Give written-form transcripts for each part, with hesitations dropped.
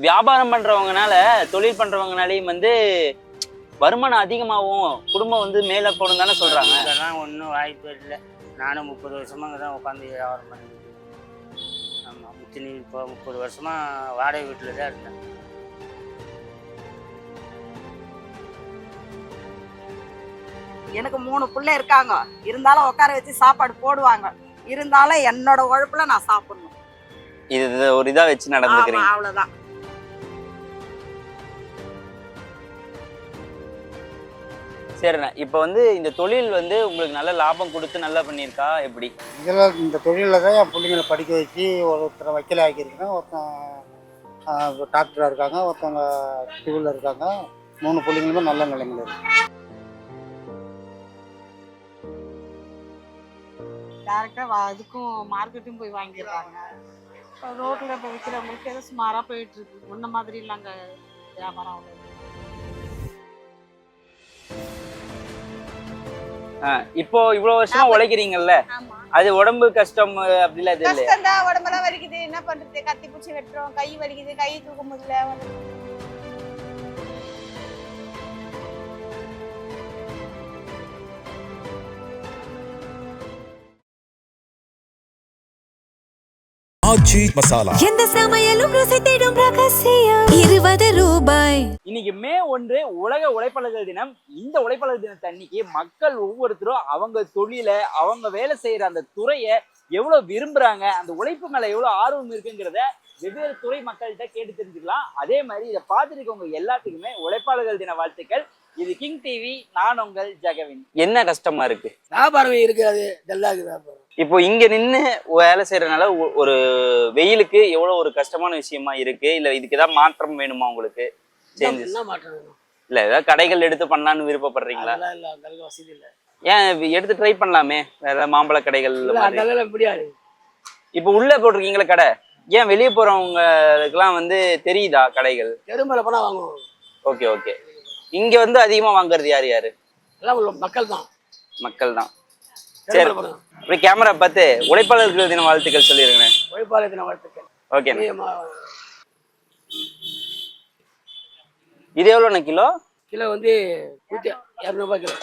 வியாபாரம் பண்றவங்கனால தொழில் பண்றவங்கனாலையும் வந்து வருமானம் அதிகமாகவும் குடும்பம் வந்து மேல போடும் தானே சொல்றாங்க. இதெல்லாம் ஒன்றும் வாய்ப்பு இல்லை. நானும் 30 வருஷமா இங்கே தான் உட்காந்து வியாபாரம் பண்ணிட்டு இருக்கேன். ஆமாம், இப்போ 30 வருஷமா வாடகை வீட்டில் தான் இருந்தேன். எனக்கு 3 பிள்ளை இருக்காங்க. இருந்தாலும் உட்கார வச்சு சாப்பாடு போடுவாங்க. இருந்தாலும் என்னோட உழைப்புல நான் சாப்பிடணும். இது ஒரு இதா வச்சு நடந்துக்கிறீங்க. அவ்வளவுதான். சரிண்ணா, இப்போ வந்து இந்த தொழில் வந்து உங்களுக்கு நல்ல லாபம் கொடுத்து நல்லா பண்ணியிருக்கா எப்படி? இதில் இந்த தொழிலில் தான் என் பிள்ளைங்களை படிக்க வச்சு ஒருத்தரை வக்கீல் ஆக்கியிருக்கேன், ஒருத்தன் டாக்டராக இருக்காங்க, ஒருத்தவங்க சிவிலில் இருக்காங்க. 3 பிள்ளைங்களுமே நல்ல நிலைமையில் இருக்கு. டேரெக்டாக இதுக்கும் மார்க்கெட்டும் போய் வாங்கிடுறாங்க. இப்போ ரோட்டில் இப்போ விற்கிறவங்களுக்கு ஏதோ சுமாராக போயிட்டுருக்கு. முன்ன மாதிரி இல்லைங்க வியாபாரம். அவ்வளோ இப்போ இவ்வளவு வருஷமா உழைக்கிறீங்கல்ல, அது உடம்பு கஷ்டம் அப்படிலாம் இது இல்லையா? கஷ்டம் தான், உடம்பெல்லாம் வலிக்குது, என்ன பண்றது, கத்தி பிடிச்சி வெட்டுறோம், கை வலிக்குது, கை தூக்க முடியல. ஆச்சி மசாலா, எந்த சமையலும் ருசி தேடும் ரகசியம். 20 ரூபாய். இன்னைக்கு மே 1 உலக உழைப்பாளர்கள் தினம். இந்த உழைப்பாளர் தினத்தன்னைக்கு மக்கள் ஒவ்வொருத்தரும் அவங்க தொழில, அவங்க வேலை செய்யற அந்த துறையை எவ்வளவு விரும்புறாங்க, அந்த உழைப்பு மேல எவ்வளவு ஆர்வம் இருக்குங்கிறத வெவ்வேறு துறை மக்கள்கிட்ட கேட்டு தெரிஞ்சுக்கலாம். அதே மாதிரி இதை பார்த்துருக்கவங்க எல்லாத்துக்குமே உழைப்பாளர்கள் தின வாழ்த்துக்கள். இது கிங் டிவி, நான் உங்கள் ஜெகவின். என்ன கஷ்டமா இருக்கு? வியாபாரம் இருக்காது, டல்லாக வியாபாரம். இப்போ இங்க நின்று வேலை செய்யறதுனால ஒரு வெயிலுக்கு எவ்வளவு ஒரு கஷ்டமான விஷயமா இருக்கு. இல்ல இதுக்கு ஏதாவது மாற்றம் வேணுமா உங்களுக்கு? என்ன மாற்றம் வேணும்? இல்ல ஏதாவது கடைகள் எடுத்து பண்ணலான்னு விருப்பப்படுறீங்களா? இல்ல, அந்த அளவுக்கு வசதி இல்ல. ஏன் எடுத்து ட்ரை பண்ணலாமே, வேற மாம்பழ கடைகள். முடியாது. இப்போ உள்ள போட்டிருக்கீங்களா கடை, ஏன் வெளியே போறவங்களுக்குலாம் வந்து தெரியுதா கடைகள்? தெருமலை போனா வாங்குவோம். Okay okay. இங்க வந்து அதிகமா வாங்குறது யாரு யாரு? எல்லாம் மக்கள் தான். மக்கள் தான். சரி, அப்படி கேமரா பார்த்து உழைப்பாளர்கள் தின வாழ்த்துக்கள் சொல்லிருங்க. உழைப்பாளர் தின வாழ்த்துக்கள். ஓகே. இது எவ்வளோண்ணா கிலோ? கிலோ வந்து 200 ரூபாய் கிலோ.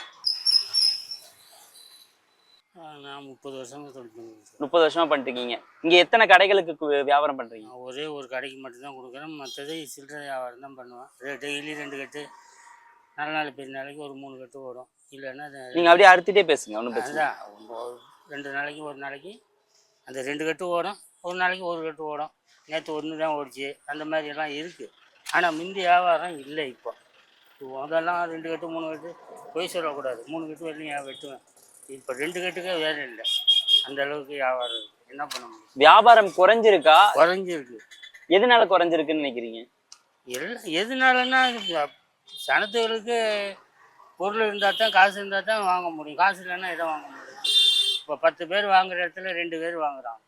நான் 30 வருஷமா தொழில் பண்ணுறேன். 30 வருஷமா பண்ணிருக்கீங்க. இங்க எத்தனை கடைகளுக்கு வியாபாரம் பண்றீங்க? ஒரே ஒரு கடைக்கு மட்டும்தான் கொடுக்குறேன், மற்றது சில்லறை வியாபாரம் தான் பண்ணுவேன். டெய்லி 2 கட்டு, நல்ல நாள் பெரிய நாளைக்கு ஒரு 3 கட்டு ஓடும். இல்லைன்னா நீங்க அப்படியே அறுத்துட்டே பேசுங்க, ஒன்றும் பிரச்சனை. 2 நாளைக்கு ஒரு நாளைக்கு அந்த 2 கட்டு ஓடும், ஒரு நாளைக்கு ஒரு கட்டு ஓடும். நேற்று 1 தான் ஓடிச்சு, அந்த மாதிரி எல்லாம் இருக்குது. ஆனால் முந்தி வியாபாரம் இல்லை. இப்போ அதெல்லாம் 2 கட்டு 3 கட்டு போய் சொல்லக்கூடாது, 3 கட்டு வரையும் வெட்டுவேன். இப்போ 2 கட்டுக்கே வேலை இல்லை, அந்த அளவுக்கு வியாபாரம் இருக்குது. என்ன பண்ண முடியும்? வியாபாரம் குறைஞ்சிருக்கா? குறைஞ்சிருக்கு. எதனால குறைஞ்சிருக்குன்னு நினைக்கிறீங்க? எதனாலன்னா சனத்துகளுக்கு பொருள் இருந்தால் தான், காசு இருந்தால் தான் வாங்க முடியும். காசு இல்லைன்னா எதை வாங்க முடியும்? இப்போ 10 பேர் வாங்குற இடத்துல 2 பேர் வாங்குறாங்க.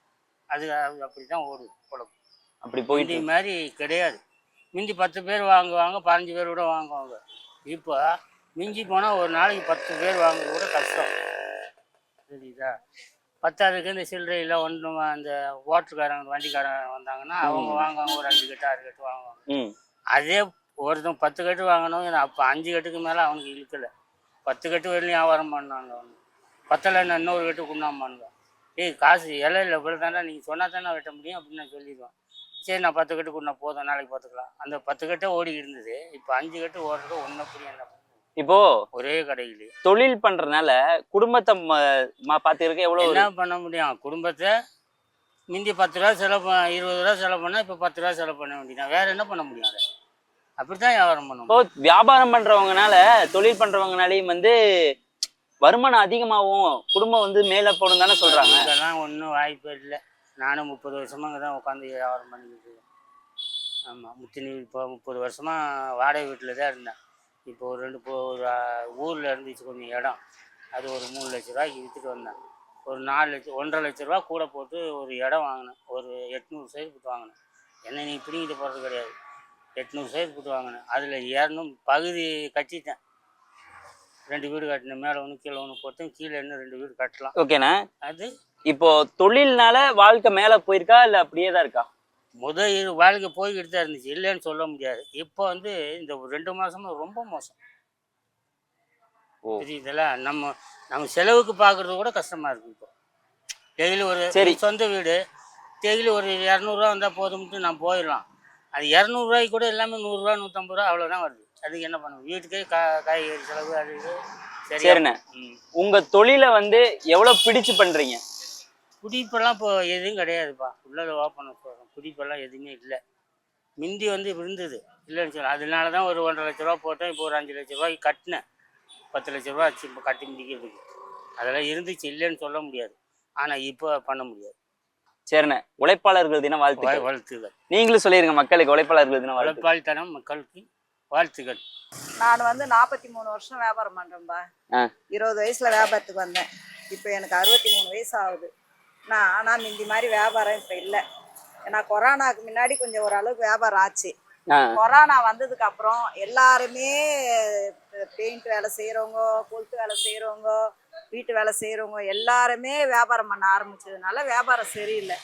அது அப்படி தான் ஓடுது குழப்பம். அப்படி போயிட்டு மாதிரி கிடையாது. மிஞ்சி 10 பேர் வாங்குவாங்க, 15 பேர் கூட வாங்குவாங்க. இப்போ மிஞ்சி போனால் ஒரு நாளைக்கு 10 பேர் வாங்குறது கூட கஷ்டம். சரிதா? 10ஆவதுக்கு இந்த சில்லறையில் ஒன்று அந்த ஓட்டுக்காரங்க வண்டிக்காரங்க வந்தாங்கன்னா அவங்க வாங்குவாங்க, ஒரு 5 கட்டு 6 கட்டு வாங்குவாங்க. அதே ஒருத்தன் 10 கட்டு வாங்கணும், அப்போ 5 கட்டுக்கு மேலே அவனுக்கு இழுக்கலை. 10 கட்டு வரலையும் வியாபாரம் பண்ணாங்க. அவனு 10ல் இன்னொரு கட்டு கொண்டாமானுங்க. காசு இலையில இவ்வளோ தானே, நீங்கள் சொன்னால் தானே வெட்ட முடியும் அப்படின்னு நான் சொல்லிடுவேன். சரி, நான் 10 கட்டு கொண்டா போதும், நாளைக்கு பார்த்துக்கலாம். அந்த 10 கட்டே ஓடி இருந்தது. இப்போ 5 கட்டு ஓடுறது ஒன்றை புரிய. என்ன இப்போ ஒரே கடையிலே தொழில் பண்றதுனால குடும்பத்தை பார்த்துருக்க எவ்வளோ என்ன பண்ண முடியும்? குடும்பத்தை மிந்தி 10 ரூபா செலவு 20 ரூபா செலவு பண்ணால் இப்போ 10 ரூபா செலவு பண்ண வேண்டியதான். வேற என்ன பண்ண முடியும்? அதை அப்படித்தான் வியாபாரம் பண்ணணும். இப்போ வியாபாரம் பண்றவங்கனால தொழில் பண்றவங்கனாலையும் வந்து வருமானம் அதிகமாகவும் குடும்பம் வந்து மேலே போடும் தானே சொல்றாங்க. இதெல்லாம் ஒன்றும் வாய்ப்பு இல்லை. நானும் 30 வருஷமா இங்கே தான் உட்காந்து வியாபாரம் பண்ணிக்கிட்டு இருக்கேன். ஆமாம், இப்போ 30 வருஷமா வாடகை வீட்டில் தான் இருந்தேன். இப்போ ஒரு ஊரில் இருந்துச்சு கொஞ்சம் இடம், அது ஒரு 3 லட்ச ரூபாய்க்கு விற்றுட்டு வந்தேன். ஒரு 4 லட்சம் 1.5 லட்ச ரூபா கூட போட்டு ஒரு இடம் வாங்கினேன். ஒரு 800 ஸ்கொயர் ஃபீட் வாங்கினேன். என்ன நீ பிடிங்கிட்டு போகிறது கிடையாது. 800 ஸ்கொயர் ஃபீட் வாங்கினேன். அதில் 200 பகுதி கட்டிட்டேன். 2 வீடு கட்டினேன். மேலே ஒன்று கீழே ஒன்று போட்டேன். கீழே இன்னும் 2 வீடு கட்டலாம். ஓகேண்ணா. அது இப்போ தொழில்னால வாழ்க்கை மேலே போயிருக்கா இல்லை அப்படியே தான் இருக்கா? வாழ்க்கை போய்கிட்டு தான் இருந்துச்சு, இல்லைன்னு சொல்ல முடியாது. இப்போ வந்து இந்த ஒரு 2 மாசமா ரொம்ப மோசம். புரியுதுல்ல? நம்ம செலவுக்கு பார்க்கறது கூட கஷ்டமா இருக்கு. இப்போ டெய்லி ஒரு சொந்த வீடு, டெய்லி ஒரு 200 வந்தால் போதும்ட்டு நான் போயிடலாம். அது 200 கூட எல்லாமே 100, 150 அவ்வளோதான் வருது. அதுக்கு என்ன பண்ணுவோம்? வீட்டுக்கே காய்கறி செலவு அது இது. சரிண்ணே, உங்க தொழிலை வந்து எவ்வளவு பிடிச்சு பண்றீங்க? குடிப்பெல்லாம் இப்போ எதுவும் கிடையாதுப்பா. உள்ளதை ஓப்பன் போகிறோம். குடிப்பெல்லாம் எதுவுமே இல்லை. முந்தி வந்து இருந்தது, இல்லைன்னு சொல்ல. அதனால தான் ஒரு 1.5 லட்ச ரூபா போட்டேன். இப்போ ஒரு 5 லட்ச ரூபாய்க்கு கட்டினேன். 10 லட்ச ரூபா ஆச்சு இப்போ கட்டி முடிக்கிறதுக்கு. அதெல்லாம் இருந்துச்சு, இல்லைன்னு சொல்ல முடியாது. ஆனால் இப்போ பண்ண முடியாது. சரிண்ணே, உழைப்பாளர்கள் தின வாழ்த்துக்கள். வாழ்த்துக்கள். நீங்களும் சொல்லிருங்க மக்களுக்கு உழைப்பாளர்கள் தின வாழ்த்துக்கள். உழைப்பாளித்தனம் மக்களுக்கு வாழ்த்துக்கள். நான் வந்து 43 வருஷம் வியாபாரம் பண்றேன்பா. 20 வயசுல வியாபாரத்துக்கு வந்தேன். இப்போ எனக்கு 63 வயசு ஆகுது. ஆனால் முந்தி மாதிரி வியாபாரம் இப்போ இல்லை. ஏன்னா கொரோனாவுக்கு முன்னாடி கொஞ்சம் ஓரளவுக்கு வியாபாரம் ஆச்சு. கொரோனா வந்ததுக்கு அப்புறம் எல்லாருமே பெயிண்ட் வேலை செய்கிறவங்க, கொளுத்து வேலை செய்கிறவங்க, வீட்டு வேலை செய்கிறவங்க எல்லாருமே வியாபாரம் பண்ண ஆரம்பிச்சதுனால வியாபாரம் சரியில்லை.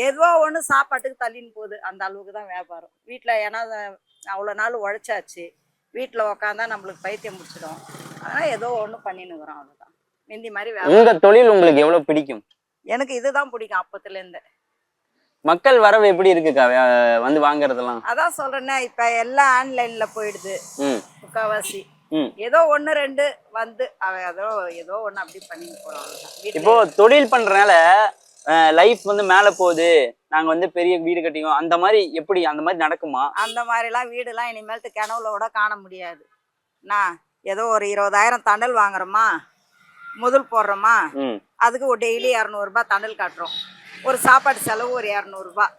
ஏதோ ஒன்று சாப்பாட்டுக்கு தள்ளின்னு போகுது. அந்த அளவுக்கு தான் வியாபாரம். வீட்டில் ஏன்னா அவ்வளோ நாள் உழைச்சாச்சு, வீட்டில் உக்காந்தா நம்மளுக்கு பைத்தியம் முடிச்சிடும். ஆனால் ஏதோ ஒன்று பண்ணின்னுக்குறோம், அவ்வளோதான். முந்தி மாதிரி உங்க தொழில் உங்களுக்கு எவ்வளவு பிடிக்கும்? எனக்கு இதுதான் பிடிக்கும் அப்பத்துலேருந்து. மக்கள் வரவு எப்படி இருக்குக்கா வந்து வாங்குறதெல்லாம்? அதான் சொல்றேன்னே, இப்ப எல்லாம் ஆன்லைன்ல போயிடுது முக்காவாசி. ஏதோ 1 2 வந்து ஏதோ ஒண்ணு அப்படி பண்ணி போறோம். இப்போ தொழில் பண்றதுனால லைஃப் வந்து மேல போகுது, நாங்க வந்து பெரிய வீடு கட்டிக்குவோம், அந்த மாதிரி எப்படி அந்த மாதிரி நடக்குமா? அந்த மாதிரிலாம் வீடுலாம் இனிமேல்ட்டு கனவுல கூட காண முடியாது. நான் ஏதோ ஒரு 20,000 தண்டல் வாங்குறோமா, முதல் போடுறோமா, அதுக்கு ஒரு டெய்லி 200 ரூபாய் தண்டல் காட்டுறோம். ஒரு சாப்பாடு செலவு ஒரு 200 ரூபாய்.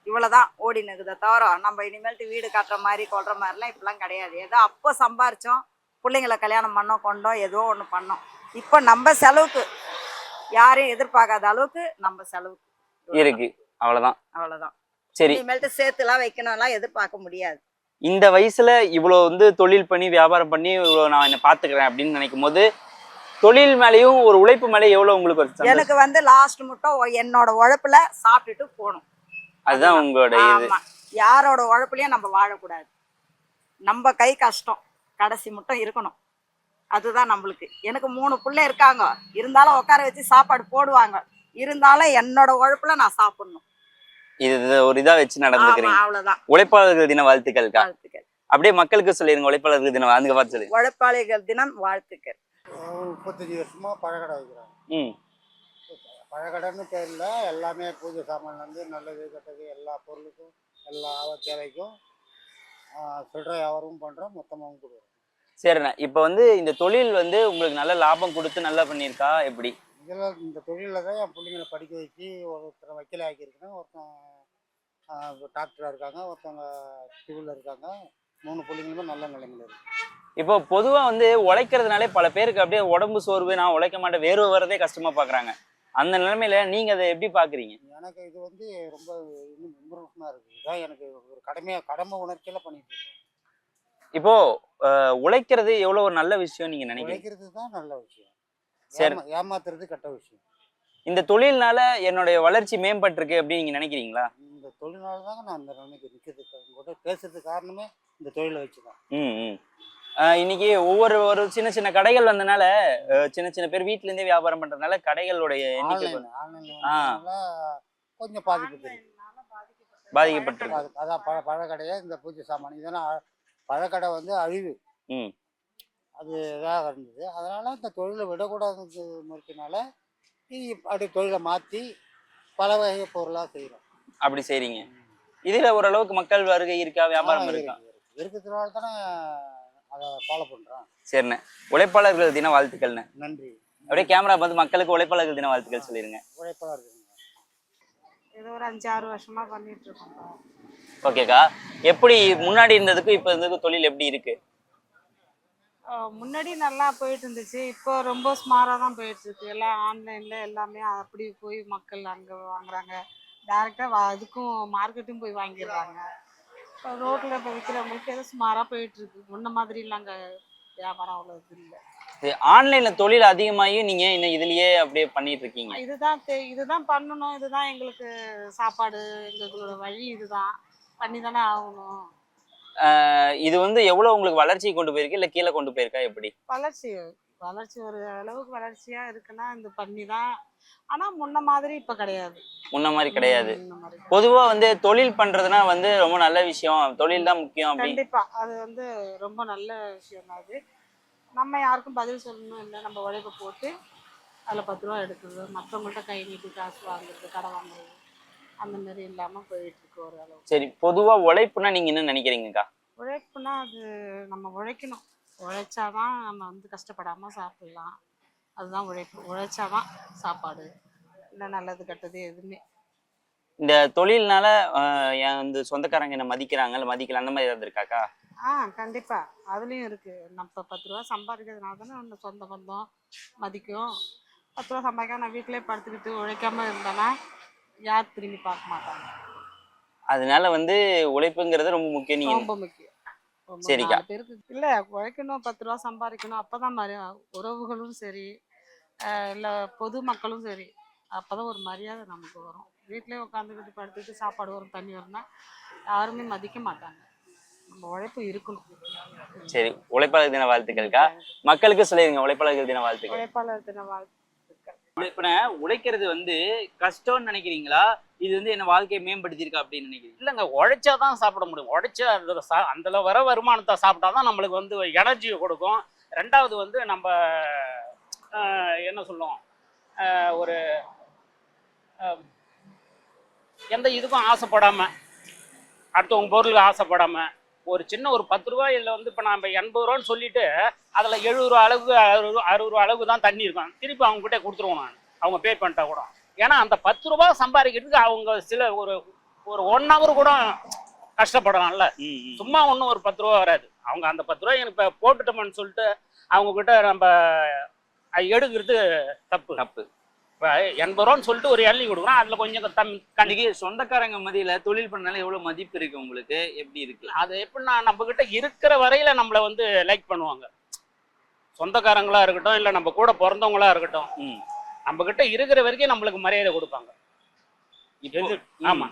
இவ்வளோதான் ஓடினுக்குதை தவிர நம்ம இனிமேல்ட்டு வீடு கட்டுற மாதிரி கொள்ற மாதிரிலாம் இப்பெல்லாம் கிடையாது. ஏதோ அப்போ சம்பாரிச்சோம், பிள்ளைங்களை கல்யாணம் பண்ணோம், கொண்டோம், ஏதோ ஒன்று பண்ணோம். இப்போ நம்ம செலவுக்கு யாரையும் எதிர்பார்க்காத அளவுக்கு நம்ம செலவுக்கு இருக்கு. அவ்வளோதான். சரி, இனிமேல்ட்டு சேர்த்துலாம் வைக்கணும்லாம் எதிர்பார்க்க முடியாது. இந்த வயசுல இவ்வளோ வந்து தொழில் பண்ணி வியாபாரம் பண்ணி இவ்வளோ நான் என்ன பார்த்துக்கிறேன் அப்படின்னு நினைக்கும் போது தொழில் மேலேயும் ஒரு உழைப்பு மேலே எவ்வளோ உங்களுக்கு? எனக்கு வந்து லாஸ்ட் மட்டும் என்னோட உழைப்புல சாப்பிட்டுட்டு போகணும். அதுதான் உங்களோட இது. யாரோட உழைப்புலையும் நம்ம வாழக்கூடாது. நம்ம கை கஷ்டம் கடைசி மட்டும் இருக்கணும். அதுதான் நம்மளுக்கு. எனக்கு 3 பிள்ளை இருக்காங்க, இருந்தாலும் உட்கார வச்சு சாப்பாடு போடுவாங்க. இருந்தாலும் என்னோட உழைப்புல நான் சாப்பிடணும். இது ஒரு இதா வச்சு நடந்துக்கிறீங்க. அவ்வளவுதான். உழைப்பாளர்கள் தின வாழ்த்துக்கள். அப்படியே மக்களுக்கு சொல்லிருங்க உழைப்பாளர்கள் தினம். அதுக்கு பார்த்து சொல்லி உழைப்பாளர்கள் தினம் வாழ்த்துக்கள். 35 வருஷமா பழக்கடை வைக்கிறாங்க. பழக்கடைன்னு தெரியல, எல்லாமே பூஜை சாமான்லேருந்து நல்லது கெட்டது எல்லா பொருளுக்கும் எல்லா தேவைக்கும் சில்லறை வியாபாரமும் பண்ணுறோம், மொத்தமாகவும் கொடுக்குறோம். சரிண்ணா, இப்போ வந்து இந்த தொழில் வந்து உங்களுக்கு நல்ல லாபம் கொடுத்து நல்லா பண்ணியிருக்கா எப்படி? இதில் இந்த தொழிலில் தான் என் பிள்ளைங்களை படிக்க வச்சு ஒருத்தரை வக்கீல் ஆக்கியிருக்கேன், ஒருத்தன் டாக்டராக இருக்காங்க, ஒருத்தவங்க சிவிலில் இருக்காங்க. 3 பிள்ளைங்களுமே நல்ல நிலைமையில் இருக்கு. இப்போ பொதுவாக வந்து உழைக்கிறதுனாலே பல பேருக்கு அப்படியே உடம்பு சோர்வு, நான் உழைக்க மாட்டேன், வேர்வை வரதே கஷ்டமாக பார்க்குறாங்க. அந்த நிலைமையில நீங்கள் அதை எப்படி பார்க்குறீங்க? எனக்கு இது வந்து ரொம்ப இன்னும் இம்ப்ரூவ்மெண்ட்டாக இருக்குது. இதுதான் எனக்கு ஒரு கடமை உணர்ச்சியில் பண்ணிட்டு இருக்கேன். இப்போ உழைக்கிறது எவ்வளோ ஒரு நல்ல விஷயம் நீங்கள் நினைக்கிறீங்க? உழைக்கிறது தான் நல்ல விஷயம். சரி, ஏமாத்துறது கெட்ட விஷயம். இந்த தொழில்னால என்னுடைய வளர்ச்சி மேம்பட்டிருக்கு அப்படின்னு நீங்கள் நினைக்கிறீங்களா? இந்த தொழில்னால தாங்க நான் அந்த நிலைமைக்கு நிற்கிறதுக்கு உங்கள்கிட்ட பேசுறதுக்கு காரணமே இந்த தொழிலை வச்சு தான். இன்னைக்கு ஒரு சின்ன சின்ன கடைகள் வந்தனால சின்ன பேர் வீட்டுல இருந்தே வியாபாரம் பண்றதுனால கடைகளுடைய எண்ணிக்கை கொஞ்சம் பாதிக்கப்பட்டிருக்கு. அதான் பழக்கடையை இந்த பூஜை சாமான் இதெல்லாம் பழக்கடை வந்து அழிவு அது இதாக இருந்தது. அதனால இந்த தொழிலை விடக்கூடாது முறைக்கினால அப்படி தொழிலை மாற்றி பல வகை பொருளாக செய்கிறோம். அப்படி செய்றீங்க. இதுல ஓரளவுக்கு மக்கள் வருகை இருக்கா, வியாபாரம் இருக்கா? இருக்கிறதுனால தானே அதை ஃபாலோ பண்ணுறோம். சரிண்ணே, உழைப்பாளர்கள் தின வாழ்த்துக்கள்ண்ணே. நன்றி. அப்படியே கேமரா பார்த்து மக்களுக்கு உழைப்பாளர்கள் தின வாழ்த்துக்கள் சொல்லிடுங்க. உழைப்பாளர்கள் இது ஒரு 5-6 வருஷமா பண்ணிட்டு இருக்கோம். ஓகேக்கா, எப்படி முன்னாடி இருந்ததுக்கும் இப்போ இருந்ததுக்கும் தொழில் எப்படி இருக்கு? முன்னாடி நல்லா போயிட்டு இருந்துச்சு, இப்போ ரொம்ப ஸ்மாராக தான் போயிட்டு இருக்கு. எல்லாம் ஆன்லைன்ல எல்லாமே அப்படி போய் மக்கள் அங்கே வாங்குறாங்க. டேரெக்டாக இதுக்கும் மார்க்கெட்டும் போய் வாங்கிடுறாங்க. இப்போ ரோட்டில் இப்போ விற்கிறவங்களுக்கு ஏதோ சுமாராக போயிட்டு இருக்கு. முன்ன மாதிரி இல்லை, அங்கே வியாபாரம் அவ்வளோ இது இல்லை. ஆன்லைன்ல தொழில் அதிகமாகி நீங்க இன்னும் இதுலயே அப்படியே பண்ணிட்டு இருக்கீங்க. இதுதான் பண்ணணும், இதுதான் எங்களுக்கு சாப்பாடு, எங்களோட வழி இதுதான் பண்ணி தானே ஆகணும். இது வந்து எவ்வளவு உங்களுக்கு வளர்ச்சி கொண்டு போயிருக்கு இல்ல கீழே கொண்டு போயிருக்கா எப்படி? வளர்ச்சி வளர்ச்சி ஒரு அளவுக்கு வளர்ச்சியா இருக்குன்னா இது பண்ணி தான். ஆனா முன்ன மாதிரி இப்ப கிடையாது. முன்ன மாதிரி கிடையாது. முன்ன மாதிரி கிடையாது. பொதுவா வந்து தொழில் பண்றதுனா வந்து ரொம்ப நல்ல விஷயம், தொழில் தான் முக்கியம் அப்படி. கண்டிப்பா அது வந்து ரொம்ப நல்ல விஷயம் தான் அது. நம்ம யாருக்கும் பதில் சொல்லணும் இல்லை, நம்ம உழைப்பை போட்டு அதில் 10 ரூபா எடுக்கிறது, மற்றவங்கள்ட்ட கை நீட்டி காசு வாங்குறது, கடை வாங்குறது, அந்த மாதிரி இல்லாமல் போயிட்டு இருக்கு ஓரளவு. சரி, பொதுவா உழைப்புனா நீங்க என்ன நினைக்கிறீங்கக்கா? உழைப்புனா அது நம்ம உழைக்கணும். உழைச்சாதான் நம்ம வந்து கஷ்டப்படாமல் சாப்பிடலாம். அதுதான் உழைப்பு. உழைச்சாதான் சாப்பாடு இல்லை நல்லது கெட்டது எதுவுமே. இந்த தொழில்னால என் வந்து சொந்தக்காரங்க என்ன மதிக்கிறாங்க இல்லை மதிக்கல அந்த மாதிரி ஏதாவது இருக்காக்கா? கண்டிப்பா அதுலயும் இருக்கு. நம்ம 10 ரூபா சம்பாதிக்கிறதுனால தானே நம்ம சொந்த பந்தம் மதிக்கும். 10 ரூபா சம்பாதிக்காம நான் வீட்டிலே படுத்துக்கிட்டு உழைக்காம இருந்தேன்னா யார் திரும்பி பார்க்க மாட்டாங்க. அதனால வந்து உழைப்புங்கிறது ரொம்ப முக்கியம். நீங்க ரொம்ப முக்கியம். சரிக்கா. 4 பேருக்கு இல்ல உழைக்கணும், 10 ரூபா சம்பாதிக்கணும். அப்பதான் உறவுகளும் சரி இல்ல பொது மக்களும் சரி, அப்பதான் ஒரு மரியாதை நமக்கு வரும். வீட்டிலே உட்காந்துக்கிட்டு படுத்துக்கிட்டு சாப்பாடு வரும் தண்ணி வரும்னா யாருமே மதிக்க மாட்டாங்க. நம்ம உழைப்பு இருக்கணும். சரி, உழைப்பாளர் தின வாழ்த்துக்கள்க்கா. மக்களுக்கு சொல்லிருங்க உழைப்பாளர்கள் தின வாழ்த்துக்கள். உழைப்பாளர் தின வாழ்த்துக்கள். இப்ப உழைக்கிறது வந்து கஷ்டம்னு நினைக்கிறீங்களா, இது வந்து என்ன வாழ்க்கையை மேம்படுத்திருக்கா அப்படின்னு நினைக்கிறீங்க? இல்லைங்க, உழைச்சாதான் சாப்பிட முடியும். உழைச்சா அந்த வர வருமானத்தை சாப்பிட்டாதான் நம்மளுக்கு வந்து எனர்ஜியை கொடுக்கும். ரெண்டாவது வந்து நம்ம என்ன சொல்லுவோம், ஒரு எந்த இதுக்கும் ஆசைப்படாம, அடுத்தவங்க பொருளுக்கு ஆசைப்படாம, ஒரு சின்ன ஒரு 10 ரூபாயில் வந்து இப்போ நம்ம 80 ரூபான்னு சொல்லிட்டு அதில் 70 ரூபா அளவுக்கு 60 ரூபா அளவுக்கு தான் தண்ணி இருக்கும். திருப்பி அவங்க கிட்டே கொடுத்துருவோம் நான், அவங்க பே பண்ணிட்டா கூட. ஏன்னா அந்த 10 ரூபா சம்பாதிக்கிறதுக்கு அவங்க சில ஒரு 1 ஹவர் கூட கஷ்டப்படலாம்ல. சும்மா ஒன்றும் ஒரு 10 ரூபா வராது. அவங்க அந்த 10 ரூபாய் எனக்கு இப்போ போட்டுட்டோம்னு சொல்லிட்டு அவங்க கிட்ட நம்ம எடுக்கிறது தப்பு. இப்போ 80 ரூபான்னு சொல்லிட்டு ஒரு இளநீ கொடுக்குறோம், அதில் கொஞ்சம் கண்டிப்பாக சொந்தக்காரங்க மதியில தொழில் பண்ணாலும் எவ்வளவு மதிப்பு இருக்கு உங்களுக்கு, எப்படி இருக்கு அது? எப்படின்னா நம்ம கிட்ட இருக்கிற வரையில நம்மளை வந்து லைக் பண்ணுவாங்க. சொந்தக்காரங்களா இருக்கட்டும் இல்லை நம்ம கூட பிறந்தவங்களா இருக்கட்டும், நம்ம கிட்ட இருக்கிற வரைக்கும் நம்மளுக்கு மரியாதை கொடுப்பாங்க. ஆமா,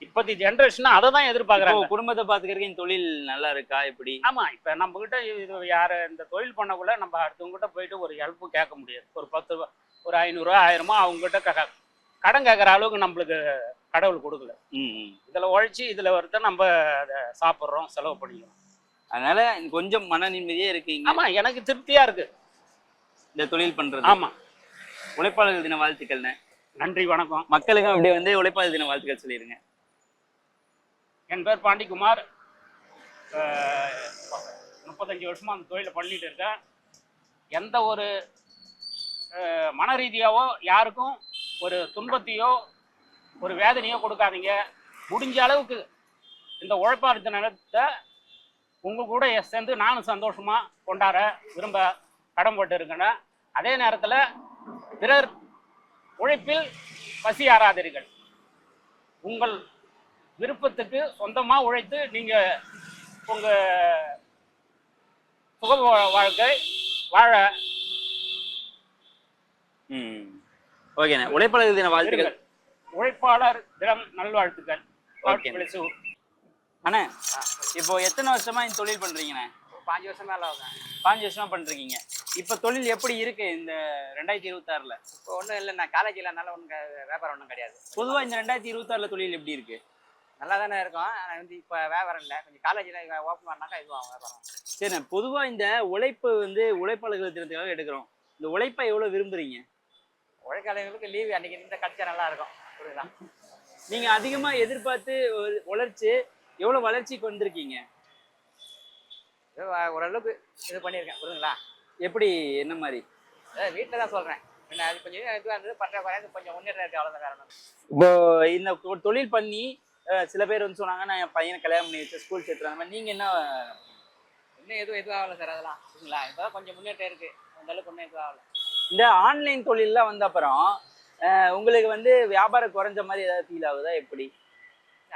இப்போதைய ஜென்ரேஷன் அதை தான் எதிர்பார்க்குறாங்க. குடும்பத்தை பார்த்துக்கிறதுக்கு தொழில் நல்லா இருக்கா எப்படி? ஆமா, இப்போ நம்ம கிட்ட இது யாரு இந்த தொழில் பண்ணக்குள்ள நம்ம அடுத்தவங்க கிட்ட போயிட்டு ஒரு ஹெல்ப்பும் கேட்க முடியாது. ஒரு 10 ரூபா, ஒரு 500 ரூபா 1000 ரூபா அவங்க கிட்ட கடன் கேட்குற அளவுக்கு நம்மளுக்கு கடவுள் கொடுக்கல. இதுல உழைச்சி இதுல ஒருத்தர் நம்ம அதை சாப்பிட்றோம், செலவு பண்ணிக்கிறோம். அதனால கொஞ்சம் மன நிம்மதியே இருக்கீங்க. ஆமா, எனக்கு திருப்தியா இருக்கு இந்த தொழில் பண்றது. ஆமா, உழைப்பாளர்கள் தின வாழ்த்துக்கள்ண்ணே. நன்றி, வணக்கம். மக்களுக்கும் அப்படியே வந்து உழைப்பாளர் தின வாழ்த்துக்கள் சொல்லிடுங்க. என் பேர் பாண்டிக்குமார். 35 வருஷமா அந்த தொழிலை பண்ணிட்டு இருக்கேன். எந்த ஒரு மன ரீதியாவோ யாருக்கும் ஒரு துன்பத்தையோ ஒரு வேதனையோ கொடுக்காதீங்க. முடிஞ்ச அளவுக்கு இந்த உழைப்பாளர் தினத்தை உங்க கூட சேர்ந்து நானும் சந்தோஷமா கொண்டாட விரும்ப கடன்பட்டு இருக்கேன். அதே நேரத்தில் பிறர் உழைப்பில் பசி ஆறாதீர்கள். உங்கள் விருப்பத்துக்கு சொந்தமா உழைத்து நீங்க உங்க சுக வாழ்க்கை வாழ. ஓகேண்ணே, உழைப்பாளர் தின வாழ்த்துக்கள். உழைப்பாளர் தினம் நல்வாழ்த்துக்கள். அண்ணா, இப்போ எத்தனை வருஷமா இந்த தொழில் பண்றீங்கண்ணே? 5 வருஷம் மேல ஆகுது. 5 வருஷமா பண்றீங்க. இப்ப தொழில் எப்படி இருக்கு இந்த 2026ல? இப்போ ஒன்றும் இல்லை, நான் காலேஜில் அதனால வியாபாரம் ஒன்றும் கிடையாது. பொதுவா இந்த 2026ல தொழில் எப்படி இருக்கு? நல்லா தானே இருக்கும். ஆனால் வந்து இப்போ வியாபாரம் இல்லை. கொஞ்சம் காலேஜில் ஓப்பன் பண்ணாக்கா இதுவாகும் வியாபாரம். சரிண்ணே, பொதுவா இந்த உழைப்பு வந்து உழைப்பாளர்கள் தினத்துக்காக எடுக்கிறோம். இந்த உழைப்பை எவ்வளவு விரும்புறீங்க? உழைக்காளர்களுக்கு லீவு அன்னைக்கு இந்த கிடைச்சா நல்லா இருக்கும். புரியுதுதான். நீங்க அதிகமா எதிர்பார்த்து உழைச்சு எவ்வளவு வளர்ச்சிக்கு வந்திருக்கீங்க? ஓரளவுக்கு இது பண்ணியிருக்கேன். புரியுதுங்களா? எப்படி, என்ன மாதிரி? வீட்டில் தான் சொல்கிறேன். அது கொஞ்சம் இதுவாக இருந்தது, பற்றாக்குறை கொஞ்சம் முன்னேற்றம் இருக்குது, அவ்வளோதான். வேற ஒன்றும். இப்போ இந்த தொழில் பண்ணி சில பேர் வந்து சொன்னாங்க நான் என் பையனை கல்யாணம் பண்ணி வச்சு ஸ்கூல் சேர்த்துறாங்க. நீங்க என்ன? இன்னும் எதுவும் ஆகலை சார். அதெல்லாம் சரிங்களா? இப்போதான் கொஞ்சம் முன்னேற்றம் இருக்குது. அந்த அளவுக்கு ஒன்றும் எதுவும் ஆகலை. இந்த ஆன்லைன் தொழில்லாம் வந்த அப்புறம் உங்களுக்கு வந்து வியாபாரம் குறைஞ்ச மாதிரி ஏதாவது ஃபீல் ஆகுதா எப்படி?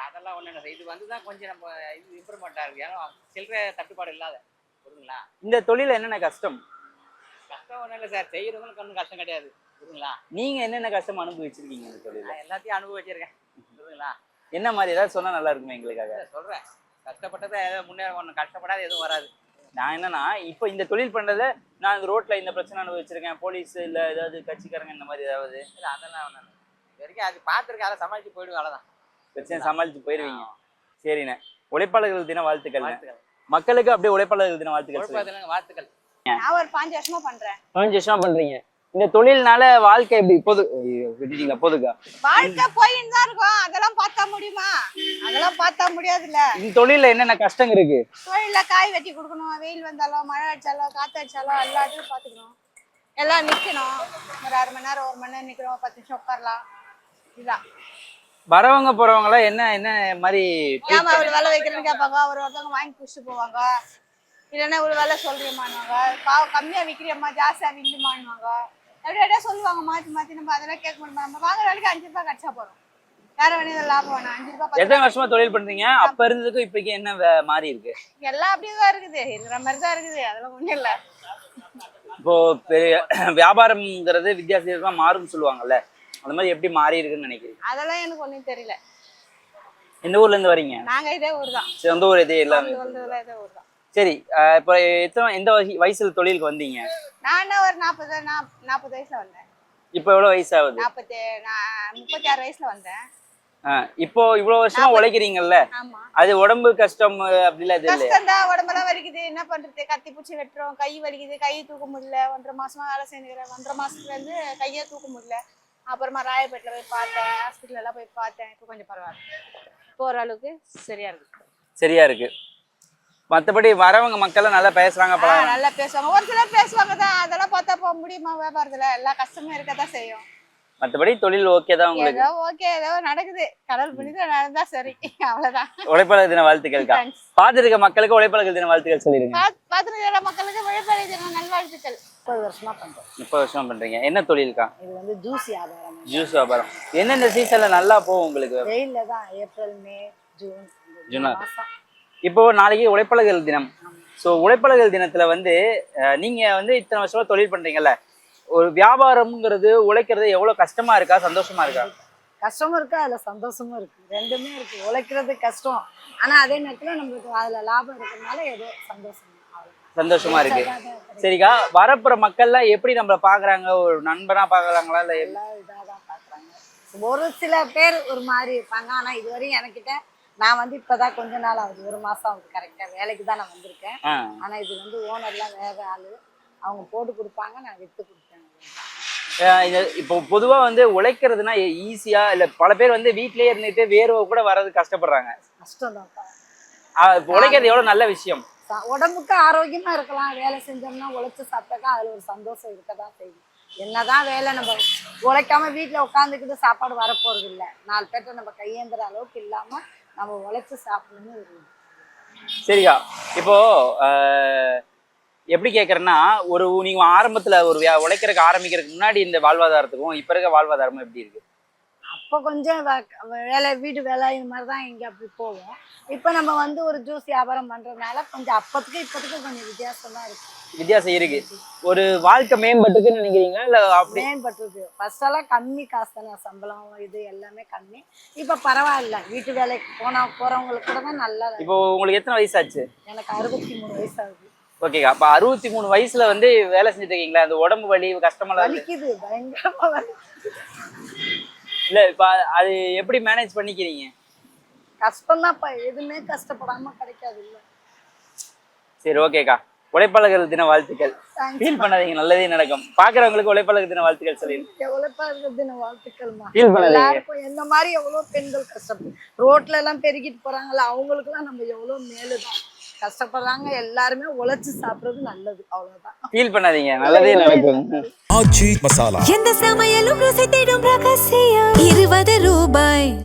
அதெல்லாம் ஒன்றும் இல்லை. இது வந்து தான் கொஞ்சம் நம்ம இது இம்ப்ரூவ்மெண்ட்டாக இருக்குது. ஏன்னா சில்லறை தட்டுப்பாடு இல்லாத. புரியுதுங்களா? இந்த தொழில் என்னென்ன கஷ்டம்? கஷ்டம் கஷ்டம் ஒன்றும் இல்லை சார், செய்யறவங்களுக்கு ஒன்றும் கஷ்டம் கிடையாது புரியுங்களா. நீங்க என்னென்ன கஷ்டம் அனுபவிச்சிருக்கீங்க இந்த தொழில? நான் எல்லாத்தையும் அனுபவிச்சிருக்கேன் புரியுங்களா. என்ன மாதிரி ஏதாவது சொன்னா நல்லா இருக்குமே எங்களுக்காக. சொல்றேன், கஷ்டப்பட்டதை ஏதாவது முன்னேற ஒன்றும் கஷ்டப்படாத எதுவும் வராது. நான் என்னன்னா இப்போ இந்த தொழில் பண்றத நான் இந்த ரோட்ல இந்த பிரச்சனை அனுபவிச்சிருக்கேன், போலீஸ் இல்ல ஏதாவது கட்சிக்காரங்க இந்த மாதிரி ஏதாவது இல்லை அதெல்லாம் ஒன்றும் இல்லை, இது வரைக்கும் அது பார்த்துருக்கேன், அதை சமாளிச்சு போயிடுவேன், அவ்வளோதான். பிரச்சனை சமாளிச்சு போயிருவீங்க. சரிண்ணே, உழைப்பாளர்கள் தின வாழ்த்துக்கள். வாழ்த்துக்கள். மக்களுக்கு அப்படியே உழைப்பாளர்கள் தின வாழ்த்துக்கள். குழப்பத்திலங்க வாழ்த்துக்கள். நான் ஒரு 5 வருஷமா பண்றேன். 5 வருஷமா பண்றீங்க. இந்த தொழில்னால வாழ்க்கை எப்படி விட்டுட்டீங்களா? போதுக்கா வாழ்க்கை போயின்னு தான் இருக்கும், அதெல்லாம் பார்த்தா முடியுமா? அதெல்லாம் பார்த்தா முடியாதுல்ல. இந்த தொழில என்னென்ன கஷ்டங்க இருக்கு? தொழில காய் வெட்டி கொடுக்கணும், வெயில் வந்தாலும் மழை அடிச்சாலும் காத்து அடிச்சாலும் எல்லாத்தையும் பார்த்துக்கணும், எல்லாம் நிக்கணும். ஒரு 1/2 மணி நேரம் 1 மணி நேரம் நிக்கிறோம், 10 நிமிஷம் உட்காரலாம். இதுதான் வரவங்க போறவங்க எல்லாம் என்ன என்ன மாதிரி ஏமா இவ்வளவு வேலை வைக்கிறேன்னு கேட்பாங்க, ஒருத்தவங்க வாங்கி குடிச்சிட்டு போவாங்க, இல்லைன்னா இவ்வளவு வேலை சொல்றியம்மானுவாங்க, கம்மியா விற்கிறியம்மா ஜாஸ்தியா விஞ்சுமானுவாங்க, எப்படியா சொல்லுவாங்க மாத்தி மாத்தி. நம்ம அதெல்லாம் கேட்க முடியுமா? நம்ம வாங்குற வேலைக்கு 5 ரூபாய் கிடைச்சா போறோம், வேற வேணும் லாபம் வேணாம். 5 ரூபாய் 10 எத்தனை வருஷமா தொழில் பண்றீங்க? அப்ப இருந்ததுக்கும் இப்பக்கு என்ன மாறி இருக்கு? எல்லாம் அப்படியேதான் இருக்குது, இருக்கிற மாதிரி தான் இருக்குது, அதெல்லாம் ஒண்ணும் இல்ல. இப்போ பெரிய வியாபாரம்ங்கிறது வித்தியாசமா மாறும்னு சொல்லுவாங்கல்ல, அந்த மாதிரி எப்படி மாறி இருக்குன்னு நினைக்கிறீங்க? அதெல்லாம் எனக்கு ஒண்ணும் தெரியல. எந்த ஊர்ல இருந்து வரீங்க? நாங்க இதே ஊர் தான், சொந்த ஊர் இதே எல்லாமே. இதே ஊர் தான். சரி, இப்போ எந்த வயசுல தொழிலுக்கு வந்தீங்க? நான் ஒரு 40 வயசுல வந்தேன். இப்போ எவ்வளவு வயசு ஆகுது? 36 வயசுல வந்தேன். இப்போ இவ்வளவு வருஷமா உழைக்கிறீங்கல்ல, ஆமா. அது உடம்பு கஷ்டம் அப்படிலாம் இது இல்ல? கஷ்டம் தான், உடம்பெல்லாம் வலிக்குது, என்ன பண்றது, கத்தி பூச்சி வெட்டுறோம், கை வலிக்குது, கையை தூக்க முடியல. 1.5 மாசமா வேலை செஞ்சுக்கிறேன், 1.5 மாசத்துல இருந்து கையை தூக்க முடியல. அப்புறமா ராயப்பேட்டில் போய் பார்த்தேன், ஹாஸ்பிட்டல் எல்லாம் போய் பார்த்தேன், இப்போ கொஞ்சம் பரவாயில்ல, இப்போ ஓரளவுக்கு சரியா இருக்கு. சரியா இருக்கு. மற்றபடி வரவங்க மக்கள் நல்லா பேசுறாங்க, நல்லா பேசுவாங்க, ஒரு சிலர் பேசுவாங்க தான், அதெல்லாம் பார்த்தா போக முடியுமா வியாபாரத்துல? எல்லா கஷ்டமும் இருக்கதான் செய்யும். மற்றபடி தொழில் ஓகே தான் உங்களுக்கு? ஏதோ ஓகே, ஏதோ நடக்குது, கடவுள் புனித நடந்தா சரி, அவ்வளவுதான். உழைப்பாளர் தின வாழ்த்துக்கள். பார்த்துருக்க மக்களுக்கு உழைப்பாளர் தின வாழ்த்துக்கள் சொல்லிடுங்க. பார்த்துட்டு மக்களுக்கு உழைப்பாளர் தின நல்வாழ்த்துக்கள். 30 வருஷமா பண்றோம். 30 வருஷமா பண்றீங்க. என்ன தொழில்க்கா? இது வந்து ஜூஸ் வியாபாரம். ஜூஸ் வியாபாரம். எந்தெந்த சீசன்ல நல்லா போகும் உங்களுக்கு? வெயில்ல தான், ஏப்ரல் மே ஜூன் மாசம். இப்போ நாளைக்கு உழைப்பாளர்கள் தினம். ஸோ உழைப்பாளர்கள் தினத்துல வந்து நீங்க வந்து இத்தனை வருஷமா தொழில் பண்றீங்கல்ல, ஒரு வியாபாரம்ங்கிறது உழைக்கிறது எவ்வளவு கஷ்டமா இருக்கா சந்தோஷமா இருக்கா? கஷ்டமும் இருக்கு, அதுல சந்தோஷமும் இருக்கு, ரெண்டுமே இருக்கு. உழைக்கிறது கஷ்டம், ஆனா அதே நேரத்துல நம்மளுக்கு அதுல லாபம் இருக்கிறதுனால ஏதோ சந்தோஷமா இருக்கு. சரிக்கா, வரப்புற மக்கள்லாம் எப்படி நம்மள பாக்குறாங்க? ஒரு நண்பனா பாக்குறாங்களா இல்ல? எல்லாம் இதாதான் பாக்குறாங்க. ஒரு சில பேர் ஒரு மாதிரி இருப்பாங்க, ஆனா இதுவரையும் எனக்கிட்ட நான் வந்து இப்பதான் கொஞ்ச நாள் ஆகுது, 1 மாசம் ஆகுது கரெக்டா, வேலைக்கு தான் நான் வந்திருக்கேன். ஆனா இது வந்து ஓனர்லாம் வேற ஆளு, அவங்க போட்டு கொடுப்பாங்க, நான் வித்து கொடுப்பேன். இப்போ பொதுவா வந்து உழைக்கிறதுனா ஈஸியா இல்ல? பல பேர் வந்து வீட்லயே இருந்துட்டு வேர்வை கூட வர்றது கஷ்டப்படுறாங்க. கஷ்டம் தான். உழைக்கிறது எவ்வளவு நல்ல விஷயம். உடம்புக்கு ஆரோக்கியமா இருக்கலாம், வேலை செஞ்சோம்னா உழைச்சு சாப்பிட்டாக்கா அதுல ஒரு சந்தோஷம் இருக்கதான் செய்யும். என்னதான் வேலை, நம்ம உழைக்காம வீட்டுல உட்காந்துக்கிட்டு சாப்பாடு வரப்போறது இல்லை. 4 பேர்ட்ட நம்ம கையேந்துற அளவுக்கு இல்லாம நம்ம உழைச்சு சாப்பிடணும்னு ஒரு. சரிக்கா, இப்போ எப்படி கேட்கறேன்னா, நீங்க ஆரம்பத்துல ஒரு உழைக்கிறதுக்கு ஆரம்பிக்கிறதுக்கு முன்னாடி இந்த வாழ்வாதாரத்துக்கும் இப்ப இருக்க வாழ்வாதாரமும் எப்படி இருக்கு? அப்போ கொஞ்சம் வேலை, வீட்டு வேலை இந்த மாதிரி தான் இங்கே அப்படி போவோம். இப்போ நம்ம வந்து ஒரு ஜூஸ் வியாபாரம் பண்ணுறதுனால கொஞ்சம் அப்போத்துக்கு இப்போத்துக்கு கொஞ்சம் வித்தியாசம் தான் இருக்கு. வித்தியாசம் இருக்கு. ஒரு வாழ்க்கை மேம்பட்டுக்குன்னு நினைக்கிறீங்களா இல்ல? அப்படி மேம்பட்டுருக்கு. ஃபர்ஸ்ட் எல்லாம் கம்மி காசு தானே, சம்பளம் இது எல்லாமே கம்மி. இப்போ பரவாயில்ல, வீட்டு வேலைக்கு போறவங்களுக்கு கூட தான் நல்லா. இப்போ உங்களுக்கு எத்தனை வயசாச்சு? எனக்கு 63 வயசு ஆகுது. ஓகேக்கா, அப்ப 63 வயசுல வந்து வேலை செஞ்சுட்டு இருக்கீங்களா? அந்த உடம்பு வலி கஷ்டமெல்லாம் வலிக்குது, பயங்கரமா வலிக்குது. இல்ல இப்ப அது எப்படி மேனேஜ் பண்ணிக்கிறீங்க? கஷ்டம்தான்ப்பா, எதுவுமே கஷ்டப்படாம கிடைக்காது இல்ல. சரி, ஓகேக்கா, உழைப்பாளர்கள் தின வாழ்த்துக்கள். ஃபீல் பண்ணாதீங்க, நல்லதே நடக்கும். பாக்குறவங்களுக்கு உழைப்பாளர்கள் தின வாழ்த்துக்கள் சொல்லிடுங்க. உழைப்பாளர்கள் தின வாழ்த்துக்கள்மா. எல்லாருக்கும் இந்த மாதிரி எவ்வளவு பெண்கள் கஷ்டப்படும், ரோட்ல எல்லாம் பெருகிட்டு போறாங்கல்ல, அவங்களுக்கு எல்லாம் நம்ம எவ்வளவு மேலுதான் கஷ்டப்படுறாங்க. எல்லாருமே உழைச்சு சாப்பிடுறது நல்லது, அவ்வளவுதான். ஃபீல் பண்ணாதீங்க, நல்லதே நடக்கும். ஆச்சி மசாலா. எந்த சமையலும் ருசி தேடும் ரகசியம். 20 ரூபாய்.